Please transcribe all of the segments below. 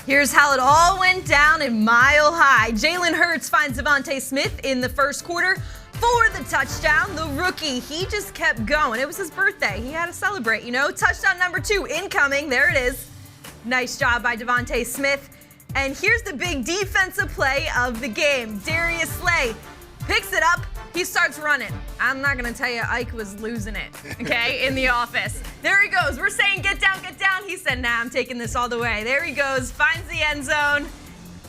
Here's how it all went down in Mile High. Jalen Hurts finds Devonta Smith in the first quarter for the touchdown. The rookie, he just kept going. It was his birthday. He had to celebrate, you know. Touchdown number 2 incoming. There it is. Nice job by Devonta Smith. And here's the big defensive play of the game. Darius Slay picks it up. He starts running. I'm not going to tell you, Ike was losing it, okay, in the office. There he goes. We're saying, get down, get down. He said, nah, I'm taking this all the way. There he goes, finds the end zone.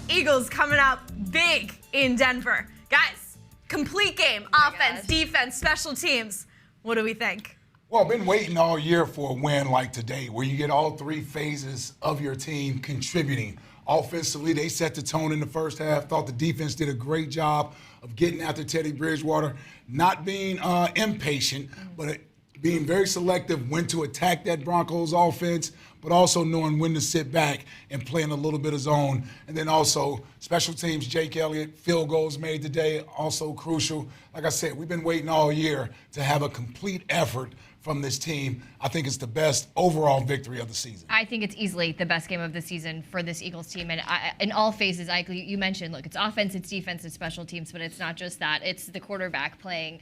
Eagles coming up big in Denver. Guys, complete game, offense, defense, special teams. What do we think? Well, I've been waiting all year for a win like today, where you get all 3 phases of your team contributing. Offensively, they set the tone in the first half. Thought the defense did a great job of getting after Teddy Bridgewater, not being impatient, but being very selective when to attack that Broncos offense, but also knowing when to sit back and playing a little bit of zone. And then also special teams, Jake Elliott, field goals made today, also crucial. Like I said, we've been waiting all year to have a complete effort from this team. I think it's the best overall victory of the season. I think it's easily the best game of the season for this Eagles team. And in all phases, you mentioned, look, it's offense, it's defense, it's special teams, but it's not just that. It's the quarterback playing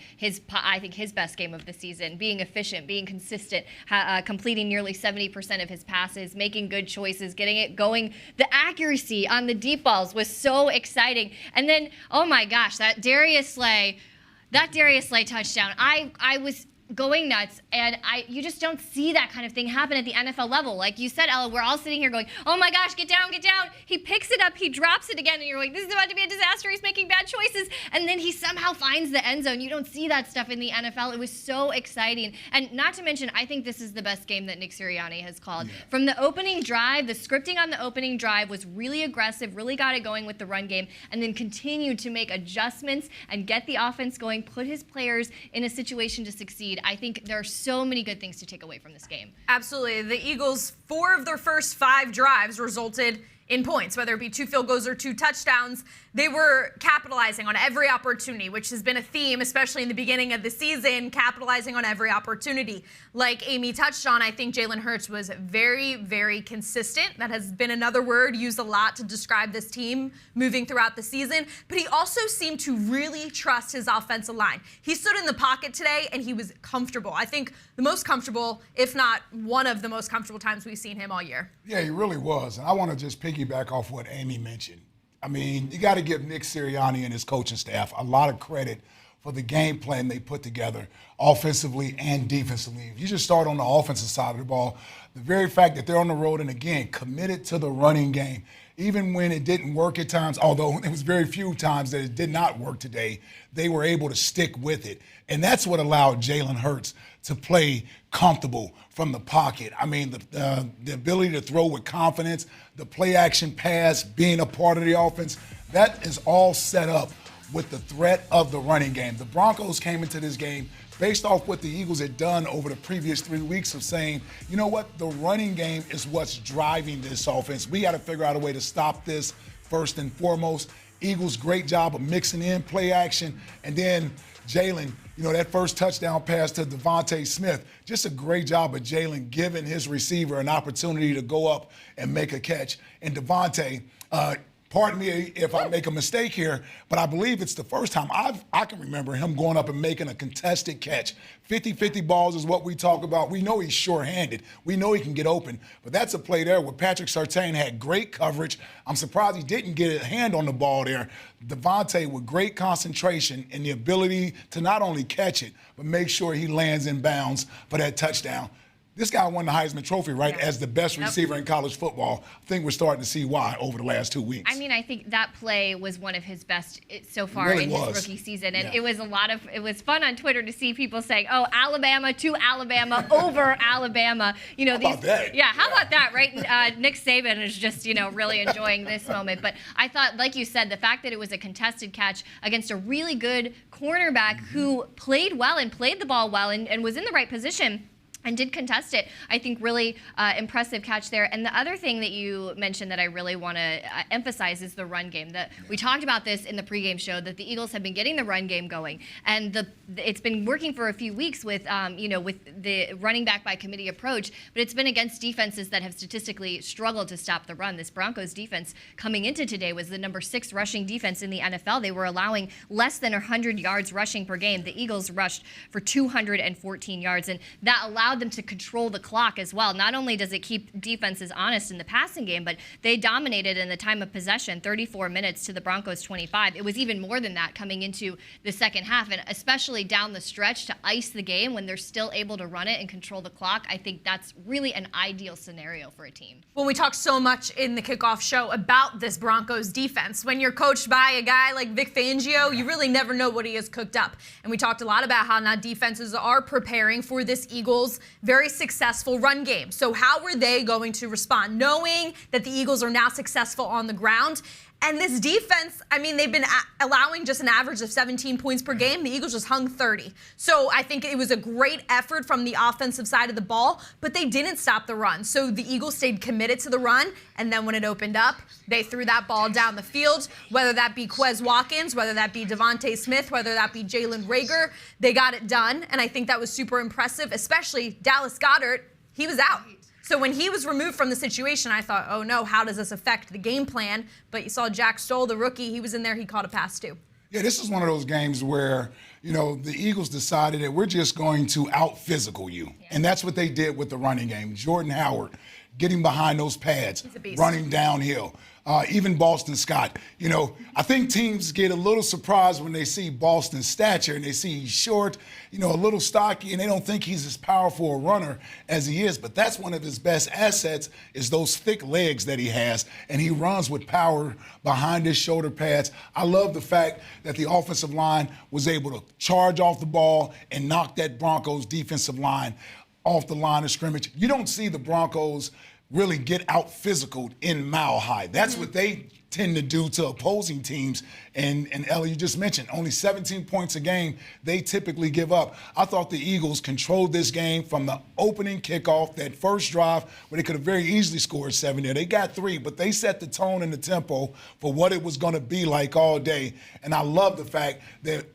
I think his best game of the season, being efficient, being consistent, completing nearly 70% of his passes, making good choices, getting it going. The accuracy on the deep balls was so exciting. And then, oh my gosh, that Darius Slay touchdown, I was going nuts, and you just don't see that kind of thing happen at the NFL level. Like you said, Ella, we're all sitting here going, oh my gosh, get down, get down. He picks it up, he drops it again, and you're like, this is about to be a disaster. He's making bad choices, and then he somehow finds the end zone. You don't see that stuff in the NFL. It was so exciting, and not to mention, I think this is the best game that Nick Ciriani has called. Yeah. From the opening drive, the scripting on the opening drive was really aggressive, really got it going with the run game, and then continued to make adjustments and get the offense going, put his players in a situation to succeed. I think there are so many good things to take away from this game. Absolutely. The Eagles, 4 of their first 5 drives resulted in points, whether it be 2 field goals or 2 touchdowns. They were capitalizing on every opportunity, which has been a theme, especially in the beginning of the season, capitalizing on every opportunity. Like Amy touched on, I think Jalen Hurts was very, very consistent. That has been another word used a lot to describe this team moving throughout the season. But he also seemed to really trust his offensive line. He stood in the pocket today, and he was comfortable. I think the most comfortable, if not one of the most comfortable times we've seen him all year. Yeah, he really was. And I want to just piggyback off what Amy mentioned. I mean, you got to give Nick Sirianni and his coaching staff a lot of credit for the game plan they put together offensively and defensively. If you just start on the offensive side of the ball, the very fact that they're on the road and, again, committed to the running game, even when it didn't work at times, although it was very few times that it did not work today, they were able to stick with it. And that's what allowed Jalen Hurts to play comfortable from the pocket. I mean, the ability to throw with confidence, the play-action pass, being a part of the offense, that is all set up with the threat of the running game. The Broncos came into this game based off what the Eagles had done over the previous 3 weeks of saying, you know what, the running game is what's driving this offense. We got to figure out a way to stop this first and foremost. Eagles, great job of mixing in play action. And then Jalen, you know, that first touchdown pass to Devonta Smith, just a great job of Jalen giving his receiver an opportunity to go up and make a catch. And Devonta, pardon me if I make a mistake here, but I believe it's the first time I can remember him going up and making a contested catch. 50-50 balls is what we talk about. We know he's sure-handed. We know he can get open. But that's a play there where Patrick Surtain had great coverage. I'm surprised he didn't get a hand on the ball there. Devonta with great concentration and the ability to not only catch it, but make sure he lands in bounds for that touchdown. This guy won the Heisman Trophy, right, as the best receiver in college football. I think we're starting to see why over the last 2 weeks. I mean, I think that play was one of his best so far in his rookie season. And it was it was fun on Twitter to see people saying, oh, Alabama to Alabama over Alabama. You know, how about that? Yeah, how about that, right? Nick Saban is just, you know, really enjoying this moment. But I thought, like you said, the fact that it was a contested catch against a really good cornerback who played well and played the ball well and was in the right position. and did contest it. I think really impressive catch there. And the other thing that you mentioned that I really want to emphasize is the run game. We talked about this in the pregame show, that the Eagles have been getting the run game going, and it's been working for a few weeks with with the running back by committee approach. But it's been against defenses that have statistically struggled to stop the run. This Broncos defense coming into today was the number 6 rushing defense in the NFL. They were allowing less than 100 yards rushing per game. The Eagles rushed for 214 yards, and that allowed them to control the clock as well. Not only does it keep defenses honest in the passing game, but they dominated in the time of possession, 34 minutes to the Broncos 25. It was even more than that coming into the second half, and especially down the stretch to ice the game when they're still able to run it and control the clock. I think that's really an ideal scenario for a team. Well, we talked so much in the kickoff show about this Broncos defense. When you're coached by a guy like Vic Fangio, you really never know what he has cooked up. And we talked a lot about how now defenses are preparing for this Eagles very successful run game. So how were they going to respond, knowing that the Eagles are now successful on the ground? And this defense, I mean, they've been allowing just an average of 17 points per game. The Eagles just hung 30. So I think it was a great effort from the offensive side of the ball, but they didn't stop the run. So the Eagles stayed committed to the run, and then when it opened up, they threw that ball down the field, whether that be Quez Watkins, whether that be Devonta Smith, whether that be Jalen Reagor. They got it done, and I think that was super impressive, especially Dallas Goedert. He was out. So when he was removed from the situation, I thought, oh no, how does this affect the game plan? But you saw Jack Stoll, the rookie, he was in there, he caught a pass too. Yeah, this is one of those games where, the Eagles decided that we're just going to out-physical you. Yeah. And that's what they did with the running game. Jordan Howard getting behind those pads, running downhill. Even Boston Scott. I think teams get a little surprised when they see Boston's stature and they see he's short, a little stocky, and they don't think he's as powerful a runner as he is. But that's one of his best assets is those thick legs that he has, and he runs with power behind his shoulder pads. I love the fact that the offensive line was able to charge off the ball and knock that Broncos defensive line off the line of scrimmage. You don't see the Broncos really get out physical in Mile High. That's what they tend to do to opposing teams. And Ellie, you just mentioned, only 17 points a game they typically give up. I thought the Eagles controlled this game from the opening kickoff, that first drive where they could have very easily scored 7 there. They got 3, but they set the tone and the tempo for what it was going to be like all day. And I love the fact that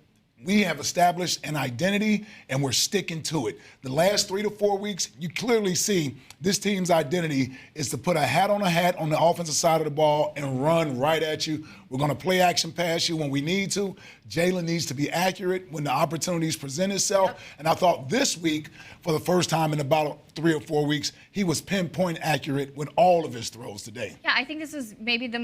we have established an identity, and we're sticking to it. The last 3 to 4 weeks, you clearly see this team's identity is to put a hat on the offensive side of the ball and run right at you. We're going to play action pass you when we need to. Jalen needs to be accurate when the opportunities present itself. Yep. And I thought this week, for the first time in about 3 or 4 weeks, he was pinpoint accurate with all of his throws today. Yeah, I think this was maybe the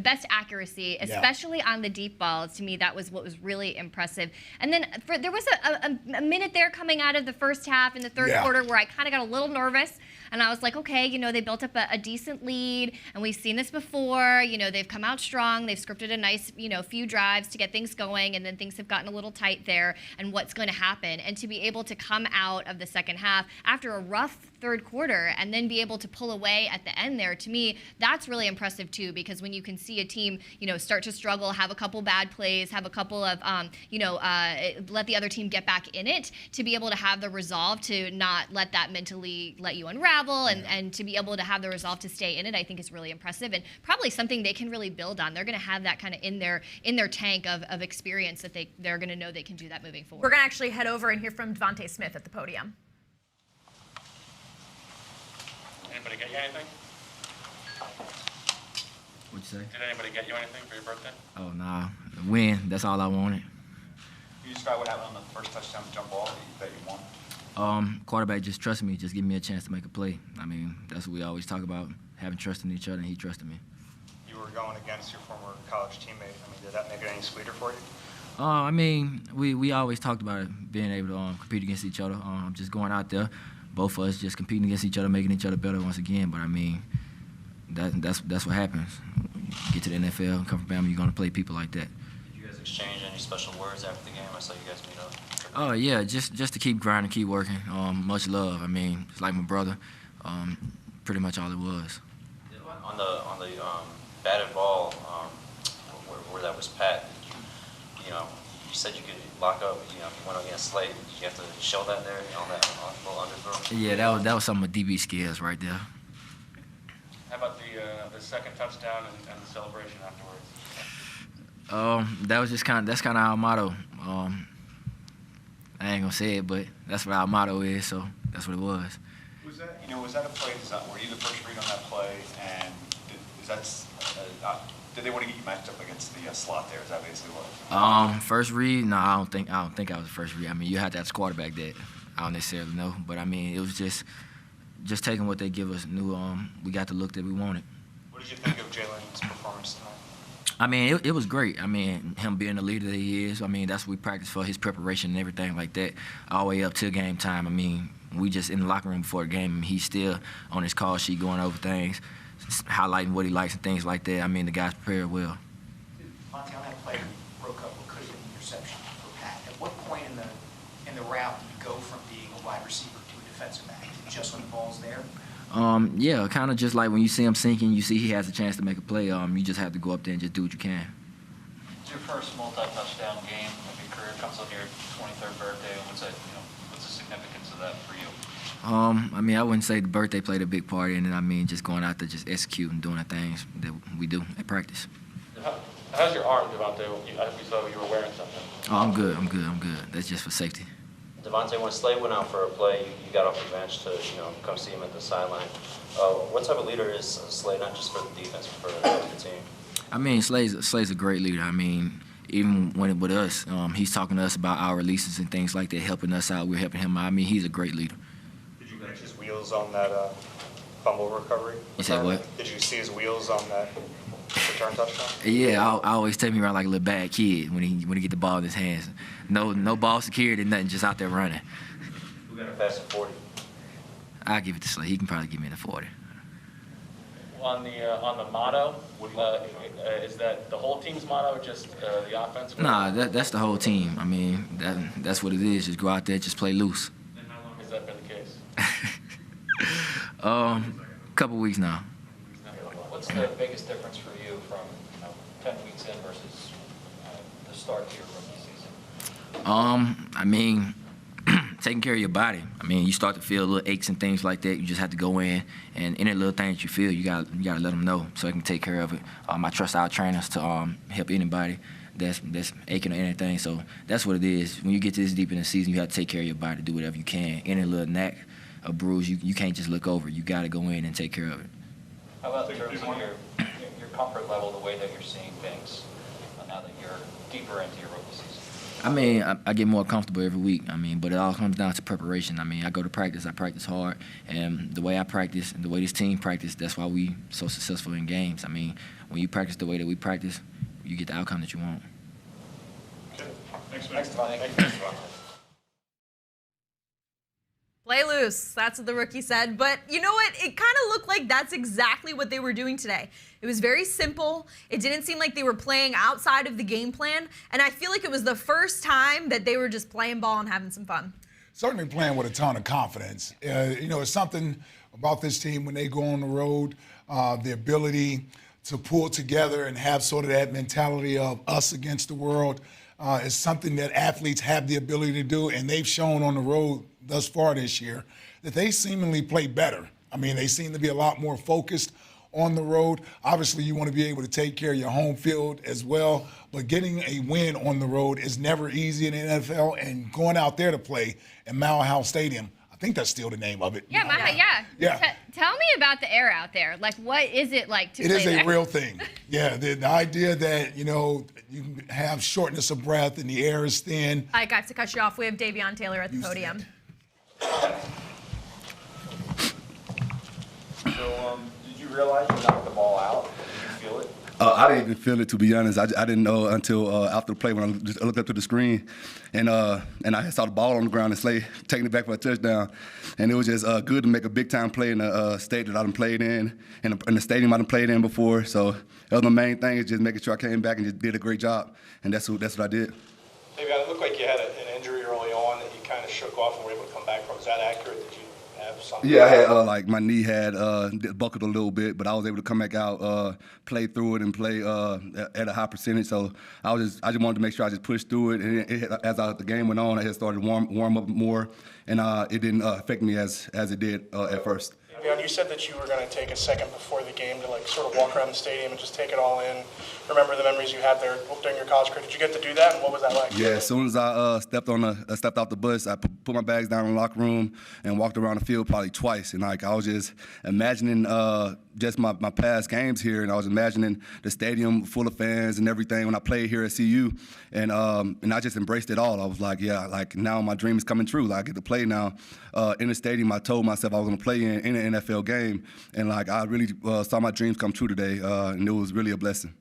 best accuracy, especially on the deep balls. To me, that was what was really impressive. And then there was a minute there coming out of the first half in the third quarter where I kind of got a little nervous. And I was like, okay, they built up a decent lead, and we've seen this before. They've come out strong. They've scripted a nice, few drives to get things going, and then things have gotten a little tight there, and what's going to happen. And to be able to come out of the second half after a rough third quarter and then be able to pull away at the end there, to me, that's really impressive too, because when you can see a team, start to struggle, have a couple bad plays, have a couple of, let the other team get back in it, to be able to have the resolve to not let that mentally let you unravel, and to be able to have the resolve to stay in it, I think is really impressive, and probably something they can really build on. They're going to have that kind of in their tank of experience that they're going to know they can do that moving forward. We're going to actually head over and hear from Devonta Smith at the podium. Anybody get you anything? What'd you say? Did anybody get you anything for your birthday? Oh, nah. Win. That's all I wanted. Can you describe what happened on the first touchdown jump ball that you won? Quarterback just trusted me, just giving me a chance to make a play. I mean, that's what we always talk about, having trust in each other, and he trusted me. You were going against your former college teammate. I mean, did that make it any sweeter for you? I mean, we always talked about it, being able to compete against each other. Just going out there, both of us just competing against each other, making each other better once again. But I mean, that's what happens. Get to the NFL, come from Bama, you're gonna play people like that. Did you guys exchange any special words after the game? I saw you guys meet up. Oh yeah, just to keep grinding, keep working. Much love. I mean, it's like my brother. Pretty much all it was. On the batted ball, where that was pat, you said you could lock up, if you went against Slade. Did you have to show that there on that little underthrow? Yeah, that was some of DB skills right there. How about the second touchdown and the celebration afterwards? That was that's kind of our motto. I ain't gonna say it, but that's what our motto is. So that's what it was. Was that a play design? Were you the first read on that play? And did they want to get you matched up against the slot there? Is that basically what? First read? No, I don't think I was the first read. I mean, you had to have a quarterback that I don't necessarily know, but I mean, it was just taking what they give us. Knew we got the look that we wanted. What did you think of Jalen's performance tonight? I mean, it was great. I mean, him being the leader that he is, I mean, that's what we practice for, his preparation and everything like that, all the way up to game time. I mean, we just in the locker room before the game, and he's still on his call sheet going over things, highlighting what he likes and things like that. I mean, the guy's prepared well. Monty, on that play, broke up what could have been an interception for Pat. At what point in the route do you go from being a wide receiver to a defensive back? Is it just when the ball's there? Yeah, kind of just like when you see him sinking, you see he has a chance to make a play. You just have to go up there and just do what you can. It's your first multi-touchdown game of your career. Comes on your 23rd birthday. What's the significance of that for you? I mean, I wouldn't say the birthday played a big part in it. I mean, just going out there, just executing, doing the things that we do at practice. How's your arm, Devonta? I saw you were wearing something. Oh, I'm good. That's just for safety. Devontae, when Slade went out for a play, you got off the bench to come see him at the sideline. What type of leader is Slade, not just for the defense, but for the team? I mean, Slade's a great leader. I mean, even when with us, he's talking to us about our releases and things like that, helping us out. We're helping him out. I mean, he's a great leader. Did you catch his wheels on that fumble recovery? You said what? Did you see his wheels on that return touchdown? Yeah, I always take me around like a little bad kid when he get the ball in his hands. No ball security, nothing, just out there running. Who got a pass at 40? I'll give it to Slade. He can probably give me the 40. On the motto, is that the whole team's motto, just the offense? Nah, that's the whole team. I mean, that's what it is. Just go out there, just play loose. And how long has that been the case? Couple weeks now. What's the biggest difference for you from 10 weeks in versus the start of your rookie season? I mean, taking care of your body. I mean, you start to feel little aches and things like that. You just have to go in, and any little thing that you feel, you gotta let them know so they can take care of it. I trust our trainers to help anybody that's aching or anything. So that's what it is. When you get this deep in the season, you have to take care of your body, do whatever you can. Any little knack, a bruise, you can't just look over. You got to go in and take care of it. How about in terms of your comfort level, the way that you're seeing things now that you're deeper into your rookie season? I mean, I get more comfortable every week. I mean, but it all comes down to preparation. I mean, I go to practice, I practice hard, and the way I practice, and the way this team practice, that's why we so successful in games. I mean, when you practice the way that we practice, you get the outcome that you want. Okay. Thanks, Devontae. Play loose. That's what the rookie said. But you know what? It kind of looked like that's exactly what they were doing today. It was very simple. It didn't seem like they were playing outside of the game plan. And I feel like it was the first time that they were just playing ball and having some fun. Certainly playing with a ton of confidence. It's something about this team when they go on the road, the ability to pull together and have sort of that mentality of us against the world is something that athletes have the ability to do, and they've shown on the road thus far this year that they seemingly play better. I mean, they seem to be a lot more focused on the road. Obviously, you want to be able to take care of your home field as well, but getting a win on the road is never easy in the NFL, and going out there to play in Mile High Stadium, I think that's still the name of it. Yeah, Tell me about the air out there. Like, what is it like to play there? It is a real thing. Yeah, the idea that, you have shortness of breath and the air is thin. All right, guys, to cut you off, we have Davion Taylor at the podium. So, did you realize you knocked the ball out? Did you feel it? I didn't even feel it, to be honest. I didn't know until after the play when I looked up to the screen, and I saw the ball on the ground and Slade taking it back for a touchdown. And it was just good to make a big-time play in a state that I done played in the stadium I done played in before. So that was my main thing, is just making sure I came back and just did a great job, and that's what I did. Davion, it looked like you had an injury early on that you kind of shook off and were able to come back from. Is that accurate, that you have something? Yeah, I had like my knee had buckled a little bit, but I was able to come back out, play through it, and play at a high percentage. So I just wanted to make sure I just pushed through it. And as the game went on, I had started warm up more, and it didn't affect me as it did at first. Davion, you said that you were going to take a second before the game to like sort of walk around the stadium and just take it all in. Remember the memories you had there during your college career. Did you get to do that, and what was that like? Yeah, as soon as I stepped out the bus, I put my bags down in the locker room and walked around the field probably twice. And like I was just imagining just my past games here, and I was imagining the stadium full of fans and everything when I played here at CU, and I just embraced it all. I was like, yeah, like now my dream is coming true. Like I get to play now in the stadium I told myself I was going to play in an NFL game, and like I really saw my dreams come true today, and it was really a blessing.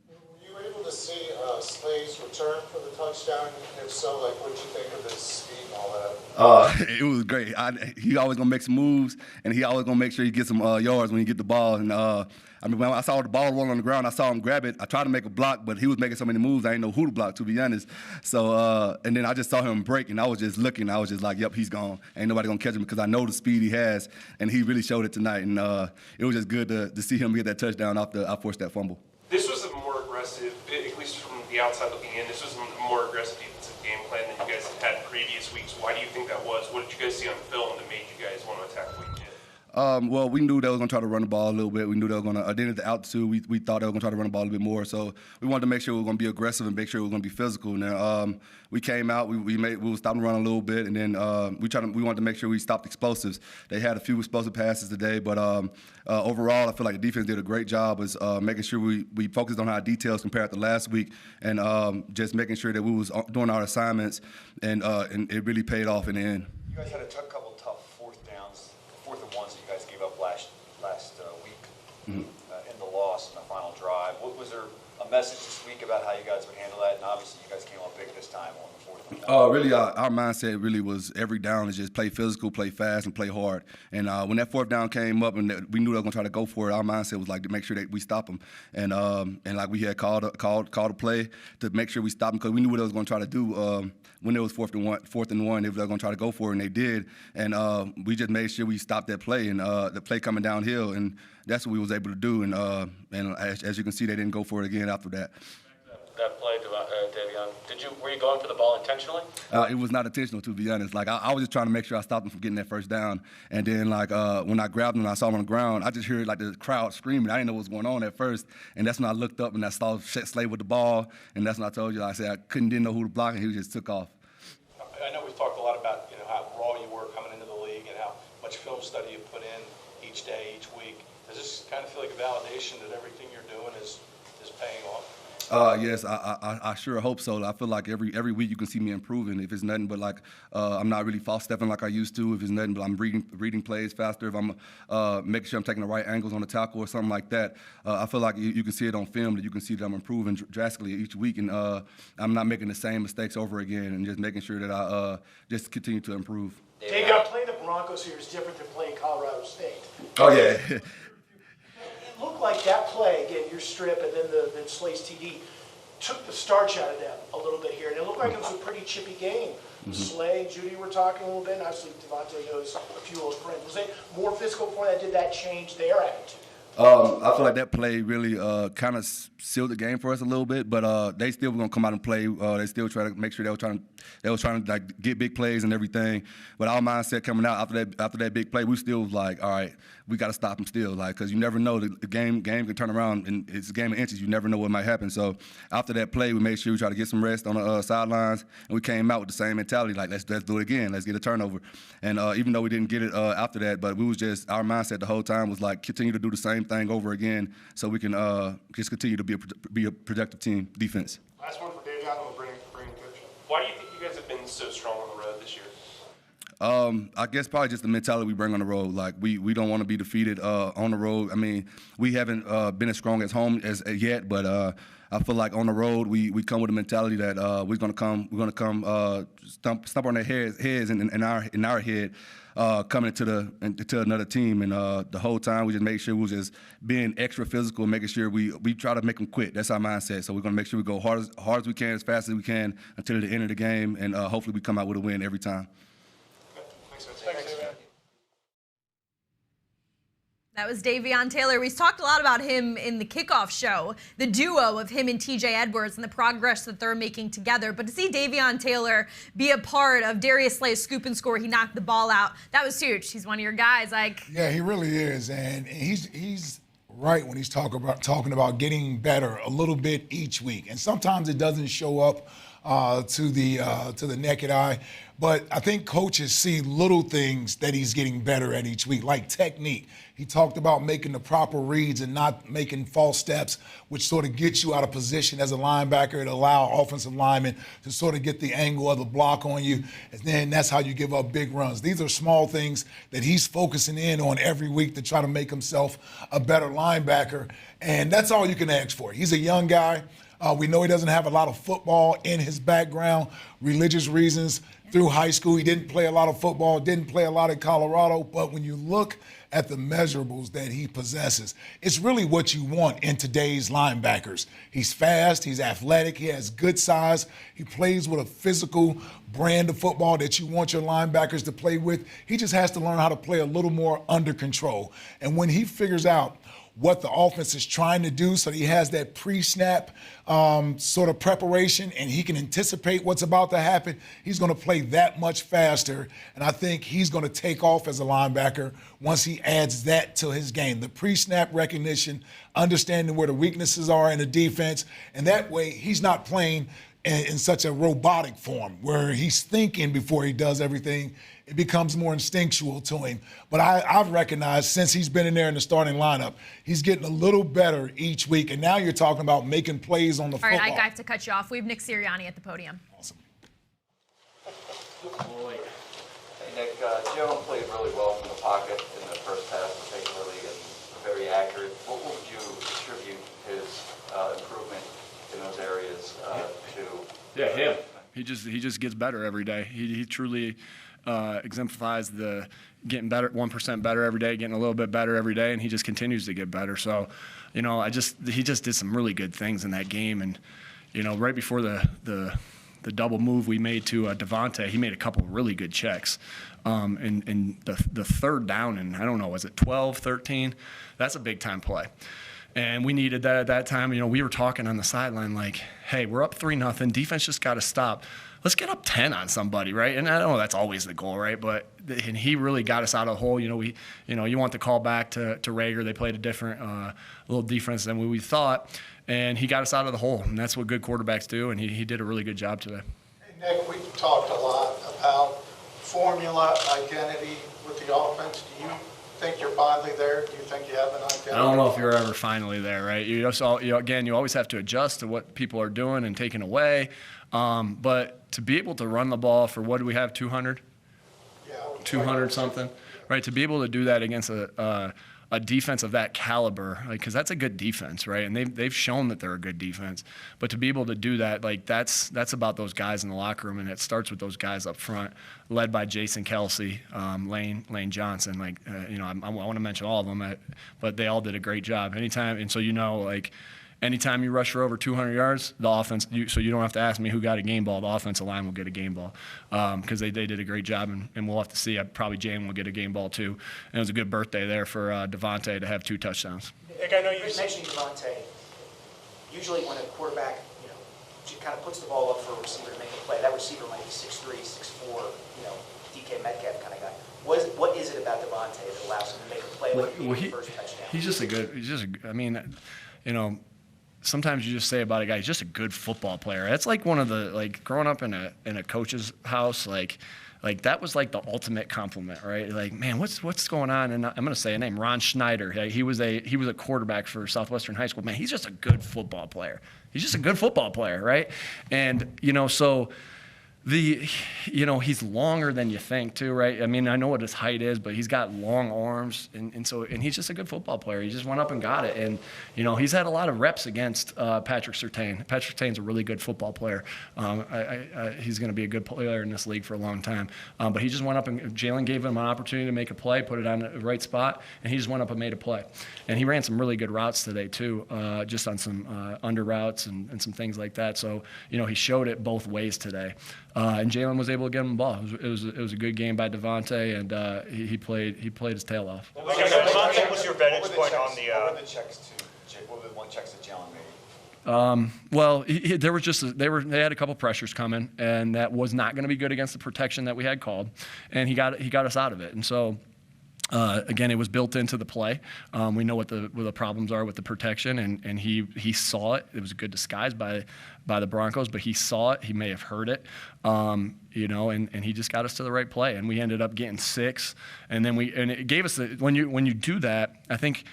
Were you able to see Slay's return for the touchdown? If so, like, what did you think of his speed and all that? It was great. He always gonna make some moves, and he always gonna make sure he gets some yards when he get the ball. And I mean, when I saw the ball rolling on the ground, I saw him grab it. I tried to make a block, but he was making so many moves, I didn't know who to block, to be honest. So, and then I just saw him break, and I was just looking. I was just like, yep, he's gone. Ain't nobody gonna catch him because I know the speed he has, and he really showed it tonight. And it was just good to see him get that touchdown after I forced that fumble. This was a more aggressive, at least from the outside looking in, this was a more aggressive defensive game plan than you guys had previous weeks. Why do you think that was? What did you guys see on film that made you guys want to attack what you did? Well, we knew they were going to try to run the ball a little bit. We knew they were going to, then at the altitude, we thought they were going to try to run the ball a little bit more. So we wanted to make sure we were going to be aggressive and make sure we were going to be physical. And we came out, we were stopping to run a little bit, and then we wanted to make sure we stopped explosives. They had a few explosive passes today, but overall, I feel like the defense did a great job of making sure we focused on our details compared to last week, and just making sure that we was doing our assignments, and it really paid off in the end. You guys had a couple tough fourth and ones that you guys gave up last week in the loss in the final drive. What was there a message this week about how you guys would handle that? And obviously, you guys came up big this time on the fourth one. Really, our mindset really was every down is just play physical, play fast, and play hard. And when that fourth down came up and we knew they were going to try to go for it, our mindset was like to make sure that we stop them. And like we had called a play to make sure we stopped them because we knew what they was going to try to do when it was fourth and one. They were going to try to go for it, and they did. And we just made sure we stopped that play and the play coming downhill, and that's what we was able to do. And as you can see, they didn't go for it again after that. That play, Davion, were you going for the ball intentionally? It was not intentional, to be honest. Like I was just trying to make sure I stopped him from getting that first down. And then like when I grabbed him and I saw him on the ground, I just heard like the crowd screaming. I didn't know what was going on at first. And that's when I looked up and I saw Slay with the ball. And that's when I told you, I said I didn't know who to block, and he just took off. I know we've talked a lot about how raw you were coming into the league and how much film study you put in each day, each week. Does this kind of feel like a validation that everything you're doing is paying off? Yes, I sure hope so. I feel like every week you can see me improving. If it's nothing but like I'm not really false stepping like I used to. If it's nothing but I'm reading plays faster. If I'm making sure I'm taking the right angles on the tackle or something like that. I feel like you can see it on film, that you can see that I'm improving drastically each week, and I'm not making the same mistakes over again, and just making sure that I just continue to improve. Davion, playing the Broncos here is different than playing Colorado State. Oh yeah. It looked like that play, again, your strip and then Slay's TD, took the starch out of them a little bit here. And it looked like it was a pretty chippy game. Slay, Judy were talking a little bit, and obviously Devonta knows a few of those friends. Was it more physical for that? Did that change their attitude? I feel like that play really kind of sealed the game for us a little bit, but they still were gonna come out and play. They still try to make sure they were trying to like get big plays and everything. But our mindset coming out after that big play, we still was like, all right, we got to stop them still, like, because you never know, the game can turn around, and it's a game of inches. You never know what might happen. So after that play, we made sure we tried to get some rest on the sidelines, and we came out with the same mentality, like let's do it again, let's get a turnover. And even though we didn't get it after that, but we was just, our mindset the whole time was like continue to do the same thing over again, so we can just continue to be a productive team defense. Last one for Davion, and we'll bring Coach. Why do you think you guys have been so strong on the road this year? I guess probably just the mentality we bring on the road. Like we don't want to be defeated on the road. I mean, we haven't been as strong as home as yet, but I feel like on the road we come with a mentality that we're gonna come stump on their heads in our head. Coming into another team, and the whole time we just make sure we was just being extra physical, making sure we try to make them quit. That's our mindset. So we're gonna make sure we go hard as we can, as fast as we can until the end of the game, and hopefully we come out with a win every time. Thanks, Davion. That was Davion Taylor. We've talked a lot about him in the kickoff show, the duo of him and TJ Edwards and the progress that they're making together. But to see Davion Taylor be a part of Darius Slay's scoop and score, he knocked the ball out. That was huge. He's one of your guys. Yeah, he really is. And he's right when he's talking about getting better a little bit each week. And sometimes it doesn't show up to the naked eye. But I think coaches see little things that he's getting better at each week, like technique. He talked about making the proper reads and not making false steps, which sort of gets you out of position as a linebacker to allow offensive linemen to sort of get the angle of the block on you. And then that's how you give up big runs. These are small things that he's focusing in on every week to try to make himself a better linebacker. And that's all you can ask for. He's a young guy. We know he doesn't have a lot of football in his background, religious reasons. Through high school, he didn't play a lot of football, didn't play a lot in Colorado. But when you look at the measurables that he possesses, it's really what you want in today's linebackers. He's fast, he's athletic, he has good size, he plays with a physical brand of football that you want your linebackers to play with. He just has to learn how to play a little more under control. And when he figures out what the offense is trying to do, so he has that pre-snap sort of preparation and he can anticipate what's about to happen, he's going to play that much faster. And I think he's going to take off as a linebacker once he adds that to his game. The pre-snap recognition, understanding where the weaknesses are in the defense, and that way he's not playing in such a robotic form where he's thinking before he does everything. It becomes more instinctual to him. But I've recognized since he's been in there in the starting lineup, he's getting a little better each week. And now you're talking about making plays on the football. All right, I have to cut you off. We have Nick Ciriani at the podium. Awesome. Hey, Nick, Jalen played really well from the pocket in the first half, particularly, and very accurate. What would you attribute his improvement in those areas to? Yeah, him. He just gets better every day. He truly exemplifies the getting better, 1% better every day, getting a little bit better every day, and he just continues to get better. So, he just did some really good things in that game. And, right before the double move we made to Devonta, he made a couple of really good checks. And the third down, and I don't know, was it 12, 13? That's a big-time play. And we needed that at that time. We were talking on the sideline like, hey, we're up 3-0. Defense just got to stop. Let's get up 10 on somebody, right? And I don't know that's always the goal, right? And he really got us out of the hole. You want the call back to Rager. They played a different little defense than we thought. And he got us out of the hole. And that's what good quarterbacks do. And he did a really good job today. Hey, Nick, we've talked a lot about formula, identity with the offense. Do you think you're finally there? Do you think you have an identity? I don't know if you're ever finally there, right? You always have to adjust to what people are doing and taking away. But to be able to run the ball for, what do we have, 200? Yeah. 200 something, right? To be able to do that against a defense of that caliber, because that's a good defense, right? And they've shown that they're a good defense. But to be able to do that, that's about those guys in the locker room, and it starts with those guys up front, led by Jason Kelsey, Lane Johnson. I want to mention all of them, but they all did a great job. Anytime you rush for over 200 yards, the offense, so you don't have to ask me who got a game ball, the offensive line will get a game ball because they did a great job, and we'll have to see. Probably Jalen will get a game ball too. And it was a good birthday there for Devonta to have 2 touchdowns. Nick, I know you mentioned Devonta. Usually when a quarterback, kind of puts the ball up for a receiver to make a play, that receiver might be 6'3", 6'4", DK Metcalf kind of guy. What is it about Devonta that allows him to make a play like the first touchdown? Sometimes you just say about a guy, he's just a good football player. That's like one of the, growing up in a coach's house, that was like the ultimate compliment, right? Like, man, what's going on? And I'm going to say a name, Ron Schneider. He was a quarterback for Southwestern High School. Man, he's just a good football player. He's just a good football player, right? And, so he's longer than you think too, right? I mean, I know what his height is, but he's got long arms, and he's just a good football player. He just went up and got it, and he's had a lot of reps against Patrick Surtain. Patrick Surtain's a really good football player. He's going to be a good player in this league for a long time. But he just went up, and Jalen gave him an opportunity to make a play, put it on the right spot, and he just went up and made a play. And he ran some really good routes today too, just on some under routes and some things like that. So he showed it both ways today. and Jalen was able to get him the ball. It was a good game by Devontae, and he played his tail off. What was your vantage point on the? What were the checks to? What were the one checks that Jalen made? Well, there was just they had a couple pressures coming, and that was not going to be good against the protection that we had called, and he got us out of it. And so, again, it was built into the play. We know what the problems are with the protection, and he saw it. It was a good disguise by the Broncos, but he saw it. He may have heard it, and he just got us to the right play, and we ended up getting 6, and then it gave us when you do that, I think.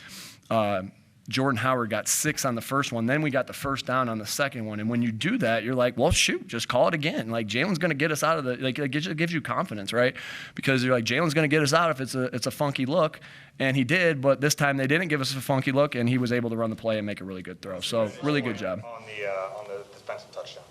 Jordan Howard got 6 on the first one. Then we got the first down on the second one. And when you do that, you're like, well, shoot, just call it again. Like, Jalen's going to get us out of it gives you confidence, right? Because you're like, Jalen's going to get us out if it's a funky look. And he did, but this time they didn't give us a funky look, and he was able to run the play and make a really good throw. So, really good job. On the defensive touchdown.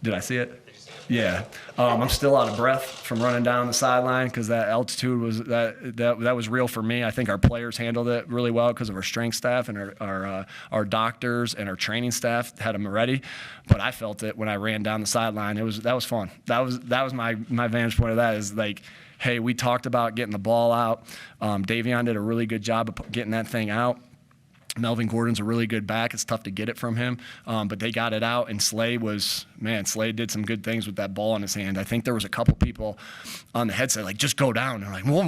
Did I see it? Yeah, I'm still out of breath from running down the sideline because that altitude was that was real for me. I think our players handled it really well because of our strength staff and our doctors and our training staff had them ready. But I felt it when I ran down the sideline. That was fun. That was my vantage point of that is like, hey, we talked about getting the ball out. Davion did a really good job of getting that thing out. Melvin Gordon's a really good back. It's tough to get it from him, but they got it out, and Slay did some good things with that ball in his hand. I think there was a couple people on the headset like, just go down. They're like, whoa,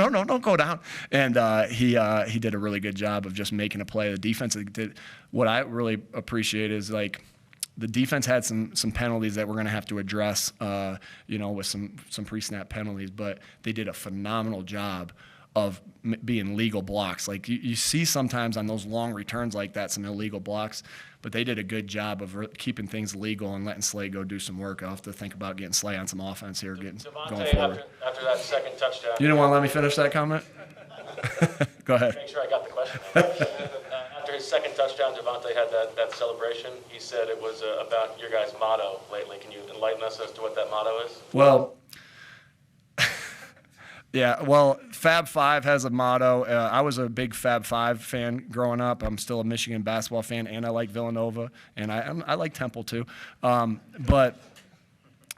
no, don't go down. And he did a really good job of just making a play. The defense did. What I really appreciate is like, the defense had some penalties that we're going to have to address, with some pre-snap penalties, but they did a phenomenal job of being legal blocks. Like you see sometimes on those long returns like that, some illegal blocks, but they did a good job of keeping things legal and letting Slay go do some work. I'll have to think about getting Slay on some offense here, going forward. After that second touchdown. You didn't want to let me finish that comment? Go ahead. Make sure I got the question. After his second touchdown, Devontae had that celebration. He said it was about your guys' motto lately. Can you enlighten us as to what that motto is? Well, yeah, well, Fab Five has a motto. I was a big Fab Five fan growing up. I'm still a Michigan basketball fan, and I like Villanova, and I like Temple too. But,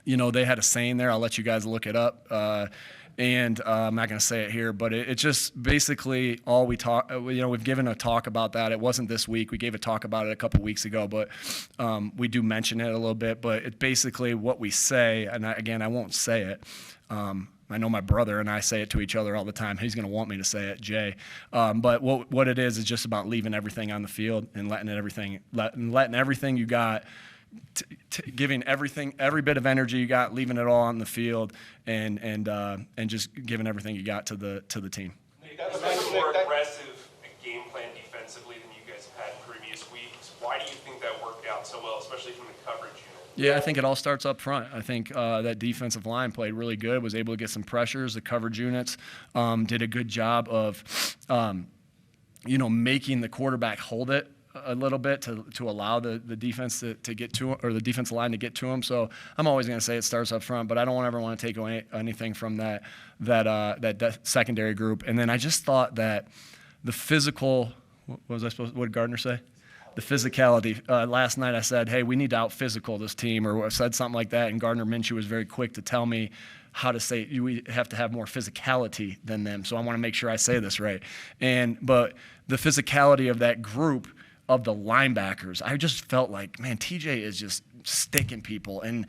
they had a saying there. I'll let you guys look it up. And I'm not going to say it here, but it's just basically all we talk. We've given a talk about that. It wasn't this week. We gave a talk about it a couple weeks ago, but we do mention it a little bit. But it's basically what we say, and I won't say it. I know my brother and I say it to each other all the time. He's going to want me to say it, Jay. But what it is just about leaving everything on the field and letting everything you got, giving everything, every bit of energy you got, leaving it all on the field, and just giving everything you got to the team. You guys have a more aggressive game plan defensively than you guys have had in previous weeks. Why do you think that worked out so well, especially from the coverage unit? Yeah, I think it all starts up front. I think that defensive line played really good, was able to get some pressures. The coverage units did a good job of, making the quarterback hold it a little bit to allow the defense to get to, or the defensive line to get to him. So I'm always going to say it starts up front, but I don't ever want to take away anything from that secondary group. And then I just thought that the physical, what did Gardner say? The physicality. Last night I said, hey, we need to out-physical this team, or I said something like that, and Gardner Minshew was very quick to tell me how to say we have to have more physicality than them. So I want to make sure I say this right. But the physicality of that group of the linebackers, I just felt like, man, TJ is just sticking people, and